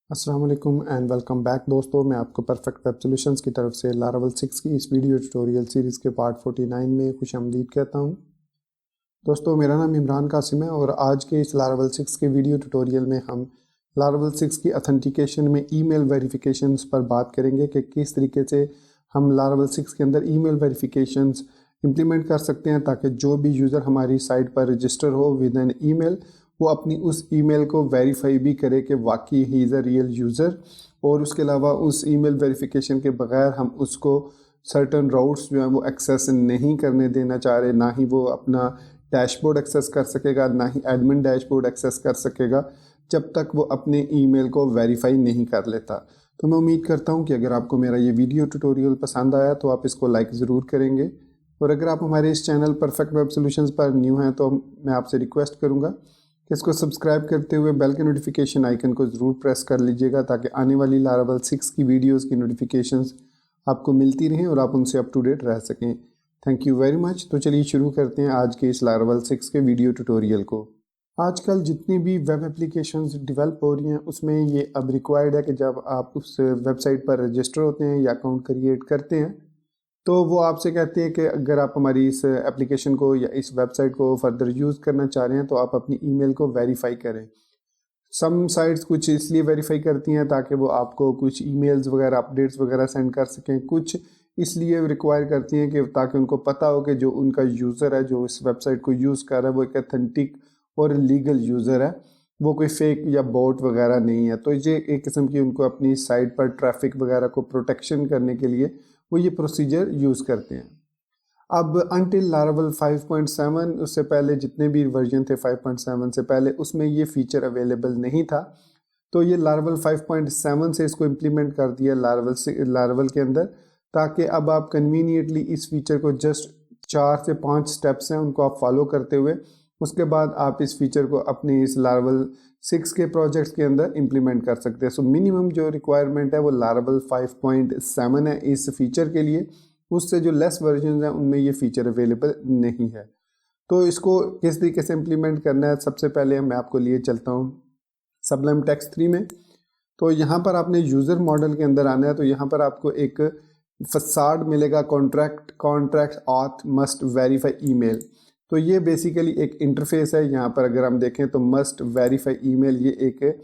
अस्सलाम वालेकुम and welcome back दोस्तों। मैं आपको परफेक्ट वेब सॉल्यूशंस की तरफ से लारावल 6 की इस वीडियो ट्यूटोरियल सीरीज़ के पार्ट 49 में खुशामदीद कहता हूं। दोस्तों, मेरा नाम इमरान कासिम है और आज के इस लारावल 6 के वीडियो ट्यूटोरियल में हम लारावल 6 की अथेंटिकेशन में ईमेल वेरिफिकेशंस पर बात करेंगे कि किस तरीके से हम लारावल 6 के अंदर ईमेल वेरिफिकेशंस इंप्लीमेंट कर सकते हैं ताकि जो भी यूज़र हमारी साइट पर रजिस्टर हो विद एन ईमेल वो अपनी उस ईमेल को वेरीफाई भी करे कि वाकई he is a real user. और उसके अलावा उस ईमेल वेरिफिकेशन के बगैर हम उसको सर्टन राउट्स जो हैं वो एक्सेस नहीं करने देना चाह रहे, ना ही वो अपना डैशबोर्ड एक्सेस कर सकेगा, ना ही एडमिन डैशबोर्ड एक्सेस कर सकेगा जब तक वो अपने ईमेल को वेरीफाई नहीं कर लेता। तो मैं उम्मीद करता हूँ कि अगर आपको मेरा ये वीडियो ट्यूटोरियल पसंद आया तो आप इसको लाइक ज़रूर करेंगे। और अगर आप हमारे इस चैनल परफेक्ट वेब सॉल्यूशंस पर न्यू हैं तो मैं आपसे रिक्वेस्ट करूँगा कि इसको सब्सक्राइब करते हुए बेल के नोटिफिकेशन आइकन को ज़रूर प्रेस कर लीजिएगा ताकि आने वाली लारावल 6 की वीडियोस की नोटिफिकेशंस आपको मिलती रहें और आप उनसे अप टू डेट रह सकें। Thank you very much. तो चलिए शुरू करते हैं आज के इस लारावल 6 के वीडियो ट्यूटोरियल को। आजकल जितनी भी वेब एप्लीकेशंस डेवलप हो रही हैं उसमें ये अब रिक्वायर्ड है कि जब आप उस वेबसाइट पर रजिस्टर होते हैं या अकाउंट क्रिएट करते हैं तो वो आपसे कहते हैं कि अगर आप हमारी इस एप्लीकेशन को या इस वेबसाइट को फर्दर यूज़ करना चाह रहे हैं तो आप अपनी ईमेल को वेरीफाई करें। सम साइट्स कुछ इसलिए वेरीफाई करती हैं ताकि वो आपको कुछ ईमेल्स वगैरह अपडेट्स वगैरह सेंड कर सकें, कुछ इसलिए रिक्वायर करती हैं कि ताकि उनको पता हो कि जो उनका यूज़र है जो इस वेबसाइट को यूज़ कर रहा है वो एक अथेंटिक और लीगल यूज़र है, वो कोई फेक या बॉट वगैरह नहीं है। तो ये एक किस्म की उनको अपनी साइट पर ट्रैफिक वगैरह को प्रोटेक्शन करने के लिए वो ये प्रोसीजर यूज़ करते हैं। अब अनटिल लारावल 5.7 उससे पहले जितने भी वर्जन थे 5.7 से पहले उसमें ये फीचर अवेलेबल नहीं था। तो ये लारावल 5.7 से इसको इम्प्लीमेंट कर दिया लारावल के अंदर, ताकि अब आप कन्वीनियंटली इस फीचर को जस्ट 4 से 5 स्टेप्स हैं उनको आप फॉलो करते हुए उसके बाद आप इस फीचर को अपने इस लारावल 6 के प्रोजेक्ट्स के अंदर इम्प्लीमेंट कर सकते हैं। सो मिनिमम जो रिक्वायरमेंट है वो लारावल 5.7 है इस फीचर के लिए, उससे जो लेस वर्जन हैं उनमें ये फीचर अवेलेबल नहीं है। तो इसको किस तरीके से इम्प्लीमेंट करना है, सबसे पहले मैं आपको लिए चलता हूँ सबलाइम टेक्स्ट 3 में। तो यहाँ पर आपने यूज़र मॉडल के अंदर आना है। तो यहाँ पर आपको एक फसाड मिलेगा, contract auth must verify email. तो ये बेसिकली एक इंटरफेस है। यहाँ पर अगर हम देखें तो मस्ट वेरीफाई ईमेल ये एक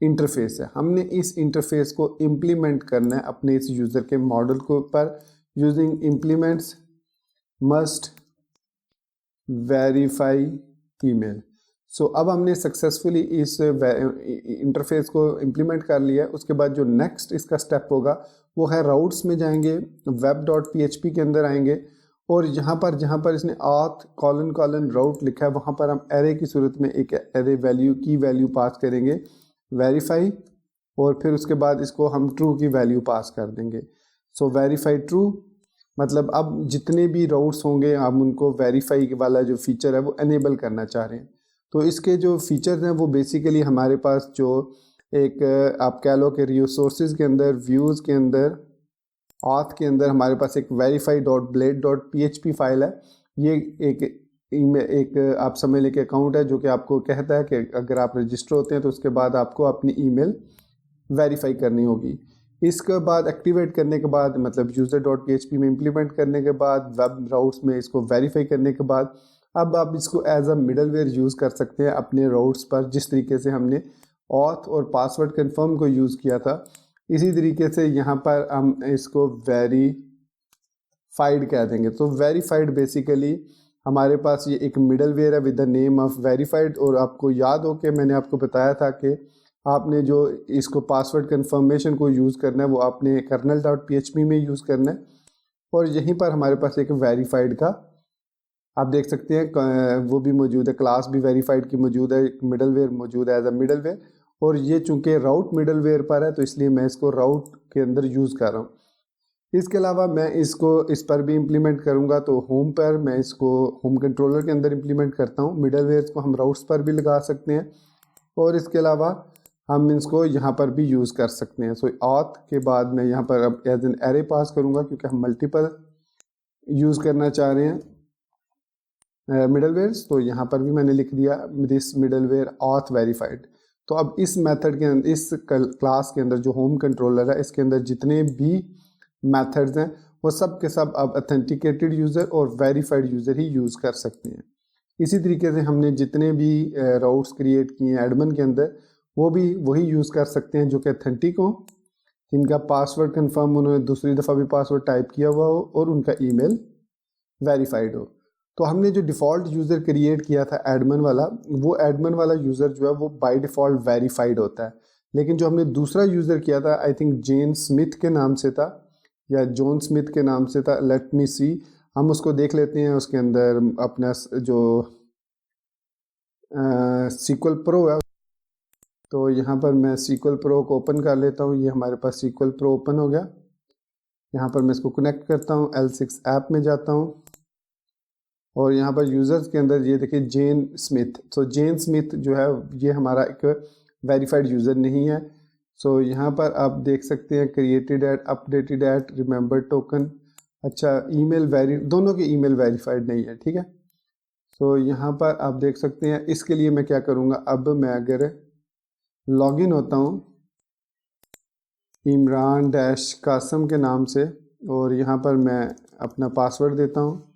इंटरफेस है। हमने इस इंटरफेस को इम्प्लीमेंट करना है अपने इस यूज़र के मॉडल को पर using implements must verify email. So अब हमने सक्सेसफुली इस इंटरफेस को इम्प्लीमेंट कर लिया है। उसके बाद जो नेक्स्ट इसका स्टेप होगा वो है राउट्स में जाएंगे, web.php के अंदर आएंगे और यहाँ पर जहाँ पर इसने auth : राउट लिखा है वहाँ पर हम एरे की सूरत में एक एरे वैल्यू की वैल्यू पास करेंगे वेरीफाई, और फिर उसके बाद इसको हम ट्रू की वैल्यू पास कर देंगे। सो वेरीफाई ट्रू मतलब अब जितने भी राउट्स होंगे हम उनको वेरीफाई वाला जो फीचर है वो एनेबल करना चाह रहे हैं। तो इसके जो फीचर्स हैं वो बेसिकली हमारे पास जो एक आप कह लो कि रिसोर्सेज के अंदर, व्यूज़ के अंदर, ऑथ के अंदर हमारे पास एक verify.blade.php फाइल है। ये एक आप समझ लें कि अकाउंट है जो कि आपको कहता है कि अगर आप रजिस्टर होते हैं तो उसके बाद आपको अपनी ईमेल वेरीफाई करनी होगी। इसके बाद एक्टिवेट करने के बाद मतलब user.php में इम्प्लीमेंट करने के बाद वेब राउट्स में इसको वेरीफाई करने के बाद अब आप इसको एज अ मिडलवेयर यूज़ कर सकते हैं अपने राउट्स पर। जिस तरीके से हमने ऑथ और पासवर्ड कन्फर्म को यूज़ किया था इसी तरीके से यहाँ पर हम इसको वेरीफाइड कह देंगे। तो वेरीफाइड बेसिकली हमारे पास ये एक मिडलवेयर है with the name of verified. और आपको याद हो कि मैंने आपको बताया था कि आपने जो इसको पासवर्ड कन्फर्मेशन को यूज़ करना है वो आपने kernel.php में यूज़ करना है और यहीं पर हमारे पास एक वेरीफाइड का आप देख सकते हैं वो भी मौजूद है, क्लास भी वेरीफाइड की मौजूद है, एक मिडलवेयर मौजूद है एज अ मिडलवेयर। और ये चूंकि राउट मिडलवेयर पर है तो इसलिए मैं इसको राउट के अंदर यूज़ कर रहा हूँ। इसके अलावा मैं इसको इस पर भी इम्प्लीमेंट करूँगा तो होम पर मैं इसको होम कंट्रोलर के अंदर इम्प्लीमेंट करता हूँ। मिडलवेयर को हम राउट्स पर भी लगा सकते हैं और इसके अलावा हम इसको यहाँ पर भी यूज़ कर सकते हैं। सो ऑथ के बाद मैं यहाँ पर अब एज एन एरे पास करूँगा क्योंकि हम मल्टीपल यूज़ करना चाह रहे हैं मिडलवेयर्स। तो यहाँ पर भी मैंने लिख दिया दिस मिडलवेयर ऑथ वेरीफाइड। तो अब इस मेथड के अंदर, इस क्लास के अंदर जो होम कंट्रोलर है, इसके अंदर जितने भी मेथड्स हैं वो सब के सब अब ऑथेंटिकेटेड यूज़र और वेरीफाइड यूज़र ही यूज़ कर सकते हैं। इसी तरीके से हमने जितने भी राउट्स क्रिएट किए हैं एडमिन के अंदर, वो भी वही यूज़ कर सकते हैं जो कि ऑथेंटिक हो, जिनका पासवर्ड कंफर्म उन्होंने दूसरी दफ़ा भी पासवर्ड टाइप किया हुआ हो और उनका ईमेल वेरीफाइड हो। तो हमने जो डिफ़ॉल्ट यूज़र क्रिएट किया था एडमिन वाला, वो एडमिन वाला यूज़र जो है वो बाय डिफ़ॉल्ट वेरीफाइड होता है। लेकिन जो हमने दूसरा यूज़र किया था, आई थिंक जेन स्मिथ के नाम से था या जॉन स्मिथ के नाम से था, लेट मी सी, हम उसको देख लेते हैं। उसके अंदर अपना जो सीक्वल प्रो है, तो यहाँ पर मैं सीक्वल प्रो को ओपन कर लेता हूँ। ये हमारे पास सीक्वल प्रो ओपन हो गया। यहाँ पर मैं इसको कनेक्ट करता हूँ, L6 ऐप में जाता हूँ और यहाँ पर यूज़र्स के अंदर ये देखिए जेन स्मिथ। सो जेन स्मिथ जो है ये हमारा एक वेरीफाइड यूज़र नहीं है। सो यहाँ पर आप देख सकते हैं created at, updated at, remember token. अच्छा, ईमेल दोनों के ईमेल वेरीफाइड नहीं है, ठीक है। सो यहाँ पर आप देख सकते हैं। इसके लिए मैं क्या करूँगा, अब मैं अगर लॉगिन होता हूँ इमरान डैश कासम के नाम से और यहाँ पर मैं अपना पासवर्ड देता हूँ,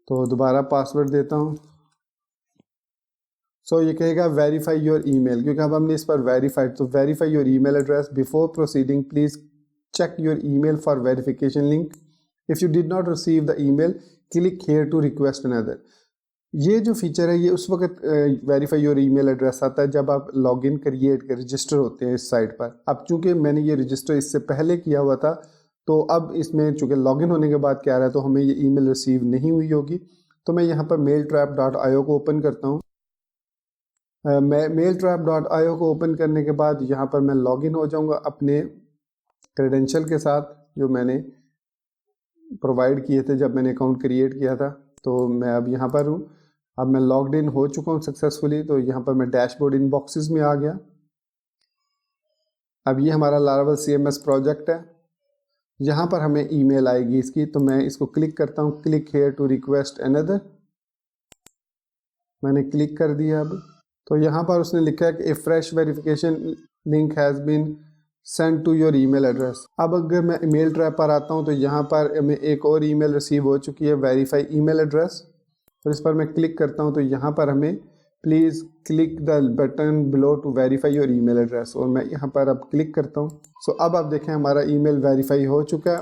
तो दोबारा पासवर्ड देता हूँ। सो ये कहेगा वेरीफाई योर ईमेल, क्योंकि अब हमने इस पर वेरीफाइड, तो verify your email address before proceeding, please check your email for verification link, if you did not receive the email click here to request another. ये जो फीचर है ये उस वक्त वेरीफाई योर ईमेल एड्रेस आता है जब आप लॉगिन क्रिएट कर रजिस्टर होते हैं इस साइट पर। अब चूंकि मैंने ये रजिस्टर इससे पहले किया हुआ था, तो अब इसमें चूंकि लॉगिन होने के बाद क्या आ रहा है, तो हमें ये ईमेल रिसीव नहीं हुई होगी। तो मैं यहाँ पर mailtrap.io को ओपन करता हूँ। मैं mailtrap.io को ओपन करने के बाद यहाँ पर मैं लॉगिन हो जाऊँगा अपने क्रेडेंशियल के साथ जो मैंने प्रोवाइड किए थे जब मैंने अकाउंट क्रिएट किया था। तो मैं अब यहाँ पर हूँ, अब मैं लॉग्ड इन हो चुका हूँ सक्सेसफुली। तो यहाँ पर मैं डैशबोर्ड इनबॉक्सेस में आ गया। अब ये हमारा लारावेल CMS प्रोजेक्ट है, यहाँ पर हमें ईमेल आएगी इसकी। तो मैं इसको क्लिक करता हूँ, click here to request another. मैंने क्लिक कर दिया। अब तो यहाँ पर उसने लिखा है कि a fresh verification link has been send to your email address. अब अगर मैं ईमेल ट्रैप पर आता हूँ तो यहाँ पर हमें एक और ईमेल रिसीव हो चुकी है, वेरीफाई ईमेल एड्रेस। तो इस पर मैं क्लिक करता हूँ तो यहाँ पर हमें please click the button below to verify your email address, और मैं यहाँ पर अब क्लिक करता हूँ। सो अब आप देखें हमारा ईमेल वेरीफाई हो चुका है।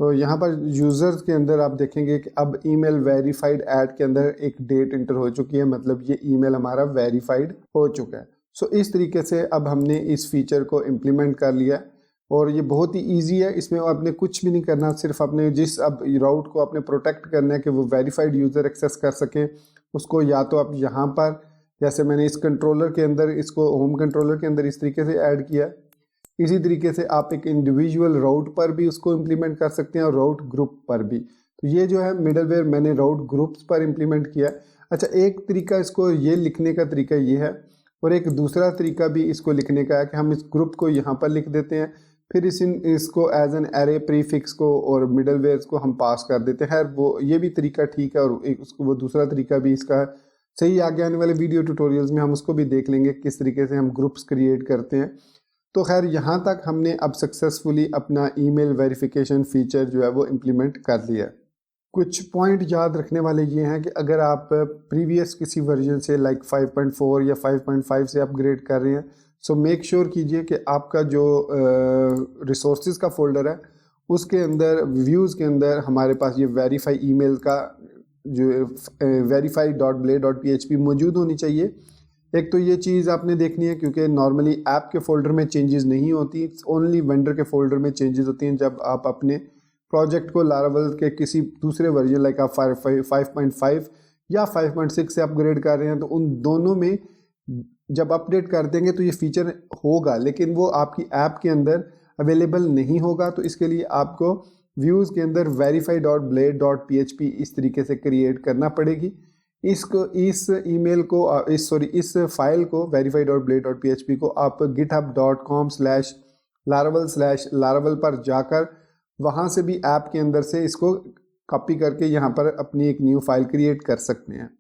और यहाँ पर यूज़र्स के अंदर आप देखेंगे कि अब ईमेल वेरीफाइड ऐड के अंदर एक डेट इंटर हो चुकी है, मतलब ये ईमेल हमारा वेरीफाइड हो चुका है। सो इस तरीके से अब हमने इस फीचर को इम्प्लीमेंट कर लिया और ये बहुत ही इजी है। इसमें आपने कुछ भी नहीं करना, सिर्फ अपने जिस अब राउट को आपने प्रोटेक्ट करना है कि वो वेरीफाइड यूज़र एक्सेस कर सके उसको, या तो आप यहाँ पर जैसे मैंने इस कंट्रोलर के अंदर, इसको होम कंट्रोलर के अंदर इस तरीके से ऐड किया, इसी तरीके से आप एक इंडिविजुअल राउट पर भी उसको इम्प्लीमेंट कर सकते हैं और राउट ग्रुप पर भी। तो ये जो है मिडलवेयर मैंने राउट ग्रुप्स पर इम्प्लीमेंट किया। अच्छा, एक तरीका इसको ये लिखने का तरीका ये है, और एक दूसरा तरीका भी इसको लिखने का है कि हम इस ग्रुप को यहाँ पर लिख देते हैं, फिर इसको एज एन एरे प्रीफिक्स को और मिडलवेयर को हम पास कर देते हैं। वो ये भी तरीका ठीक है, और उसको वो दूसरा तरीका भी इसका सही। आगे आने वाले वीडियो ट्यूटोरियल्स में हम उसको भी देख लेंगे किस तरीके से हम ग्रुप्स क्रिएट करते हैं। तो खैर यहाँ तक हमने अब सक्सेसफुली अपना ईमेल वेरिफिकेशन फीचर जो है वो इम्प्लीमेंट कर लिया है। कुछ पॉइंट याद रखने वाले ये हैं कि अगर आप प्रीवियस किसी वर्जन से लाइक 5.4 या 5.5 से अपग्रेड कर रहे हैं, सो मेक श्योर कीजिए कि आपका जो रिसोर्सेज का फोल्डर है उसके अंदर व्यूज़ के अंदर हमारे पास ये वेरीफाई ईमेल का जो verify.blade.php मौजूद होनी चाहिए। एक तो ये चीज़ आपने देखनी है क्योंकि नॉर्मली ऐप के फोल्डर में चेंजेस नहीं होती, ओनली वेंडर के फोल्डर में चेंजेस होती हैं। जब आप अपने प्रोजेक्ट को लारावेल के किसी दूसरे वर्जन लाइक आप 5.5 या 5.6 से अपग्रेड कर रहे हैं, तो उन दोनों में जब अपडेट कर देंगे तो ये फीचर होगा, लेकिन वो आपकी ऐप के अंदर अवेलेबल नहीं होगा। तो इसके लिए आपको व्यूज़ के अंदर verify.blade.php इस तरीके से क्रिएट करना पड़ेगी। इस ईमेल को इस फाइल को verify.blade.php को आप github.com/laravel पर जाकर वहाँ से भी ऐप के अंदर से इसको कॉपी करके यहाँ पर अपनी एक न्यू फाइल क्रिएट कर सकते हैं।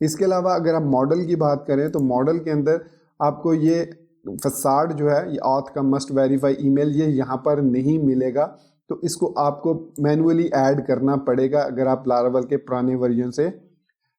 इसके अलावा अगर आप मॉडल की बात करें तो मॉडल के अंदर आपको ये फसाड जो है, ये auth का मस्ट वेरीफाई ईमेल, ये यहाँ पर नहीं मिलेगा। तो इसको आपको मैनुअली ऐड करना पड़ेगा अगर आप लारावेल के पुराने वर्जन से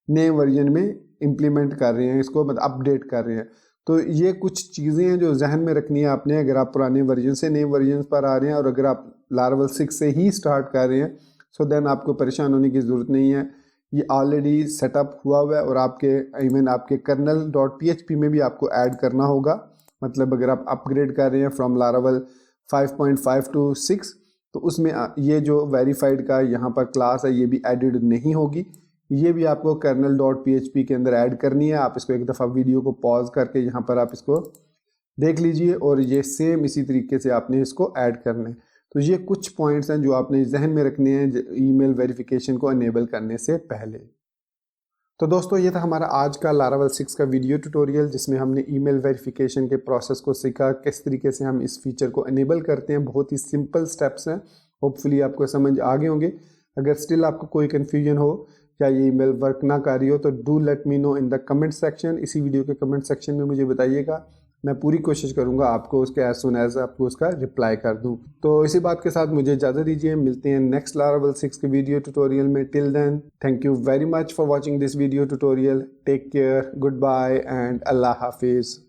नए वर्जन में इम्प्लीमेंट कर रहे हैं, इसको मतलब अपडेट कर रहे हैं। तो ये कुछ चीज़ें हैं जो जहन में रखनी है आपने, अगर आप पुराने वर्जन से नए वर्जन पर आ रहे हैं और अगर आप लारावेल 6 से ही स्टार्ट कर रहे हैं, सो देन आपको परेशान होने की ज़रूरत नहीं है। ये ऑलरेडी सेटअप हुआ हुआ है और आपके इवन आपके kernel.php में भी आपको ऐड करना होगा। मतलब अगर आप अपग्रेड कर रहे हैं फ्रॉम लारावेल 5.5 टू 6, तो उसमें ये जो वेरीफाइड का यहाँ पर क्लास है ये भी एडिड नहीं होगी, ये भी आपको kernel.php के अंदर ऐड करनी है। आप इसको एक दफ़ा वीडियो को पॉज करके यहाँ पर आप इसको देख लीजिए और ये सेम इसी तरीके से आपने इसको ऐड करना है। तो ये कुछ पॉइंट्स हैं जो आपने जहन में रखने हैं ईमेल वेरिफिकेशन को इनेबल करने से पहले। तो दोस्तों ये था हमारा आज का लारावेल 6 का वीडियो ट्यूटोरियल, जिसमें हमने ईमेल वेरिफिकेशन के प्रोसेस को सीखा, किस तरीके से हम इस फीचर को इनेबल करते हैं। बहुत ही सिंपल स्टेप्स हैं, होपफुली आपको समझ आ गए होंगे। अगर स्टिल आपको कोई कन्फ्यूजन हो या ये ईमेल वर्क ना कर रही हो तो do let me know in the comment section. इसी वीडियो के कमेंट सेक्शन में मुझे बताइएगा, मैं पूरी कोशिश करूंगा आपको उसके एज सुन एज आपको उसका रिप्लाई कर दूं। तो इसी बात के साथ मुझे इजाज़त दीजिए, मिलते हैं नेक्स्ट लारावेल 6 के वीडियो ट्यूटोरियल में। Till then thank you very much for watching this video tutorial. Take care, good bye and अल्लाह हाफिज़।